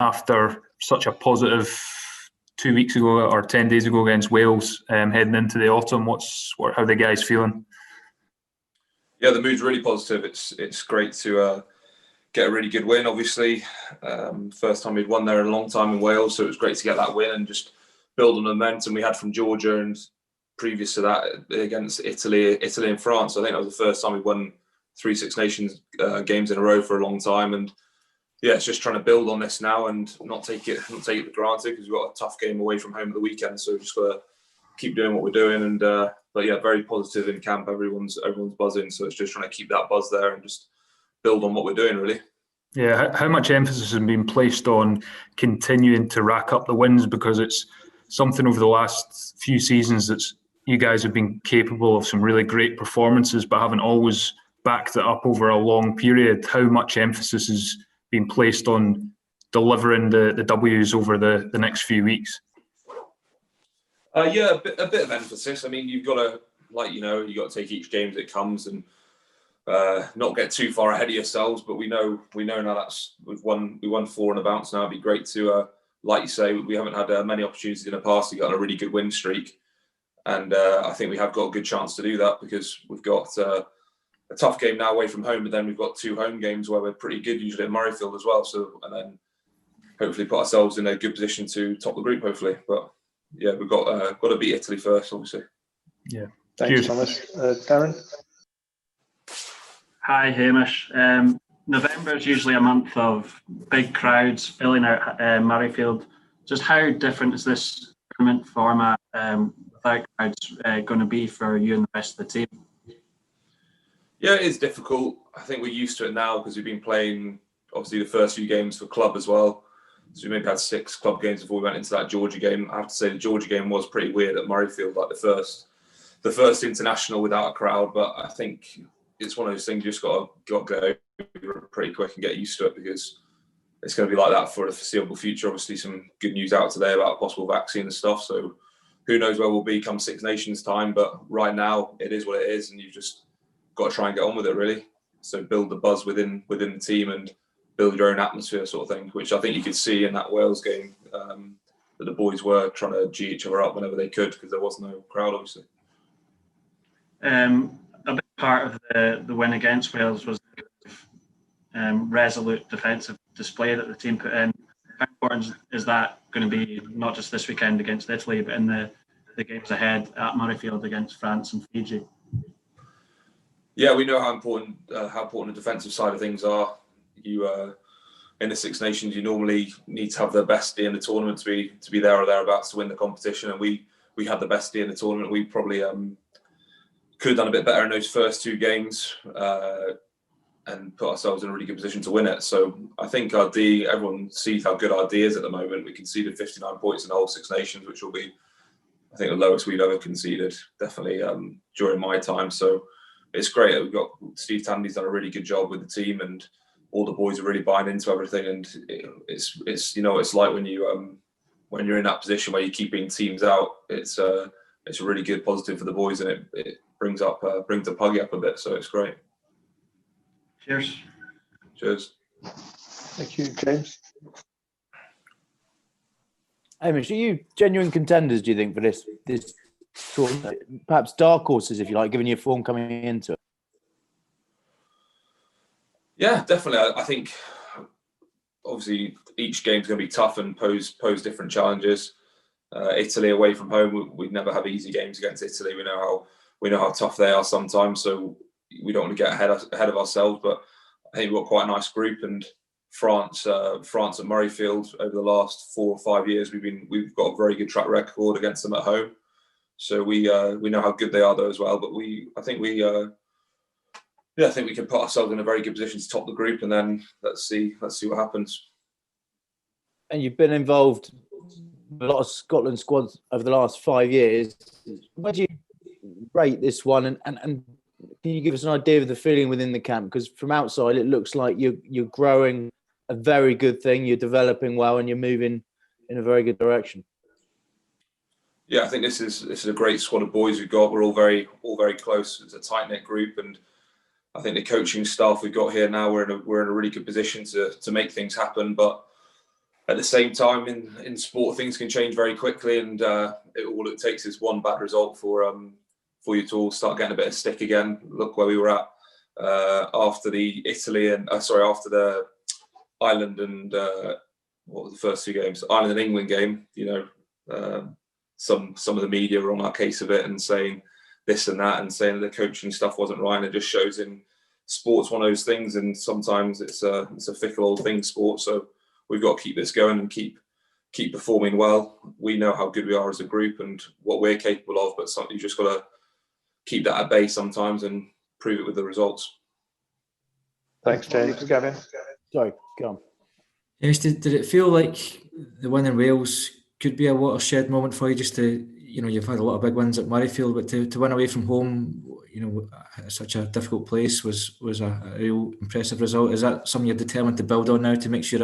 after such a positive 2 weeks ago or 10 days ago against Wales, heading into the autumn? How are the guys feeling? Yeah, the mood's really positive. It's great to get a really good win. Obviously, first time we'd won there in a long time in Wales, so it was great to get that win and just build on the momentum we had from Georgia and previous to that against Italy and France. I think that was the first time we won 3 Six Nations games in a row for a long time, and yeah, it's just trying to build on this now and not take it for granted, because we've got a tough game away from home at the weekend. So we've just got to keep doing what we're doing. And but yeah, very positive in camp. Everyone's buzzing. So it's just trying to keep that buzz there and just build on what we're doing, really. Yeah, how much emphasis has been placed on continuing to rack up the wins? Because it's something over the last few seasons that you guys have been capable of some really great performances, but haven't always backed it up over a long period. How much emphasis has been placed on delivering the W's over the next few weeks? Yeah, a bit of emphasis. I mean, you've got to, you got to take each game as it comes and not get too far ahead of yourselves. But we know now we've won 4 on a bounce now. It'd be great to, like you say, we haven't had many opportunities in the past to get on a really good win streak, and I think we have got a good chance to do that, because we've got a tough game now away from home, but then we've got 2 home games where we're pretty good, usually at Murrayfield as well. So, and then hopefully put ourselves in a good position to top the group, hopefully. But yeah, we've got to beat Italy first, obviously. Yeah. Thanks, Thomas. Darren? Hi, Hamish. November is usually a month of big crowds filling out Murrayfield. Just how different is this tournament format without crowds going to be for you and the rest of the team? Yeah, it is difficult. I think we're used to it now because we've been playing, obviously, the first few games for club as well. So we maybe had 6 club games before we went into that Georgia game. I have to say the Georgia game was pretty weird at Murrayfield, like the first international without a crowd. But I think it's one of those things you just got to go pretty quick and get used to it, because it's going to be like that for the foreseeable future. Obviously, some good news out today about a possible vaccine and stuff. So who knows where we'll be come Six Nations time. But right now, it is what it is, and you've just got to try and get on with it, really. So build the buzz within the team and build your own atmosphere, sort of thing, which I think you could see in that Wales game, that the boys were trying to G each other up whenever they could, because there was no crowd, obviously. A big part of the win against Wales was the resolute defensive display that the team put in. How important is that going to be, not just this weekend against Italy, but in the games ahead at Murrayfield against France and Fiji? Yeah, we know how important the defensive side of things are. You in the Six Nations, you normally need to have the best D in the tournament to be there or thereabouts to win the competition, and we had the best D in the tournament. We probably could have done a bit better in those first 2 games and put ourselves in a really good position to win it. So I think our D, everyone sees how good our D is at the moment. We conceded 59 points in the whole Six Nations, which will be, I think, the lowest we've ever conceded, definitely during my time. So it's great that we've got Steve Tandy's done a really good job with the team, and all the boys are really buying into everything. And it's it's like when you're in that position where you're keeping teams out. It's a really good positive for the boys, and it brings the Puggy up a bit. So it's great. Cheers. Cheers. Thank you, James. Hamish, are you genuine contenders, do you think, for this tournament? Perhaps dark horses, if you like, given your form coming into it? Yeah, definitely. I think obviously each game's going to be tough and pose different challenges. Italy away from home, we'd never have easy games against Italy. We know how tough they are sometimes, so we don't want to get ahead of ourselves. But I think we've got quite a nice group. And France at Murrayfield over the last 4 or 5 years, we've got a very good track record against them at home. So we know how good they are though as well. But I think we can put ourselves in a very good position to top the group, and then let's see what happens. And you've been involved with a lot of Scotland squads over the last 5 years. Where do you rate this one? And can you give us an idea of the feeling within the camp? Because from outside, it looks like you're growing a very good thing. You're developing well, and you're moving in a very good direction. Yeah, I think this is a great squad of boys we've got. We're all very close. It's a tight knit group, and I think the coaching staff we've got here now, we're in a really good position to make things happen. But at the same time, in sport, things can change very quickly, and all it takes is one bad result for you to all start getting a bit of stick again. Look where we were at after the Ireland and what were the first two games? Ireland and England game. You know, some of the media were on our case of it and saying this and that, and saying the coaching stuff wasn't right. And it just shows in sports one of those things, and sometimes it's a fickle old thing, sport. So we've got to keep this going and keep performing well. We know how good we are as a group and what we're capable of, but you just got to keep that at bay sometimes and prove it with the results. Thanks, James. Gavin? Sorry, go on. Yes, did it feel like the win in Wales could be a watershed moment for you? Just to, you know, you've had a lot of big wins at Murrayfield, but to win away from home, you know, at such a difficult place was a real impressive result. Is that something you're determined to build on now to make sure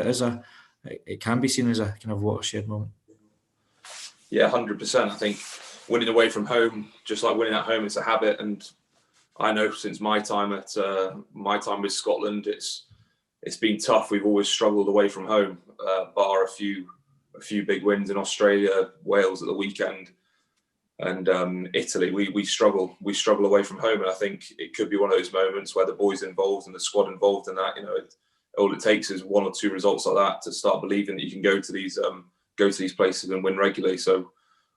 it can be seen as a kind of watershed moment? Yeah, 100%. I think winning away from home, just like winning at home, it's a habit. And I know since my time with Scotland, it's been tough. We've always struggled away from home, bar a few big wins in Australia, Wales at the weekend, and Italy. We struggle away from home, and I think it could be one of those moments where the boys involved and the squad involved in that, you know, all it takes is one or two results like that to start believing that you can go to these places and win regularly. So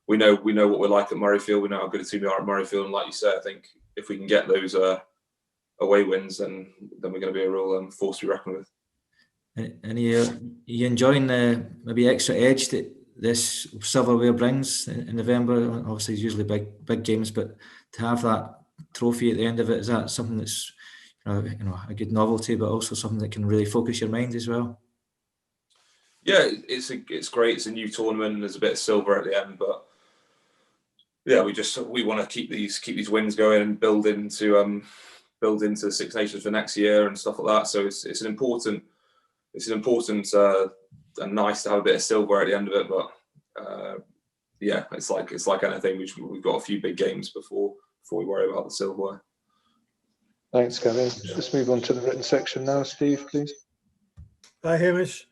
we know what we're like at Murrayfield. We know how good a team we are at Murrayfield, and like you said, I think if we can get those away wins, then we're going to be a real force to be reckoned with. And you enjoying the maybe extra edge that this silverware brings in November? Obviously, it's usually big games, but to have that trophy at the end of it, is that something that's you know, a good novelty, but also something that can really focus your mind as well? Yeah, it's great. It's a new tournament, and there's a bit of silver at the end, but yeah, we want to keep these wins going and build into the Six Nations for next year and stuff like that. So it's an important and nice to have a bit of silver at the end of it. But yeah, it's like anything. We've got a few big games before we worry about the silverware. Thanks, Gavin. Let's move on to the written section now. Steve, please. Hi, Hamish.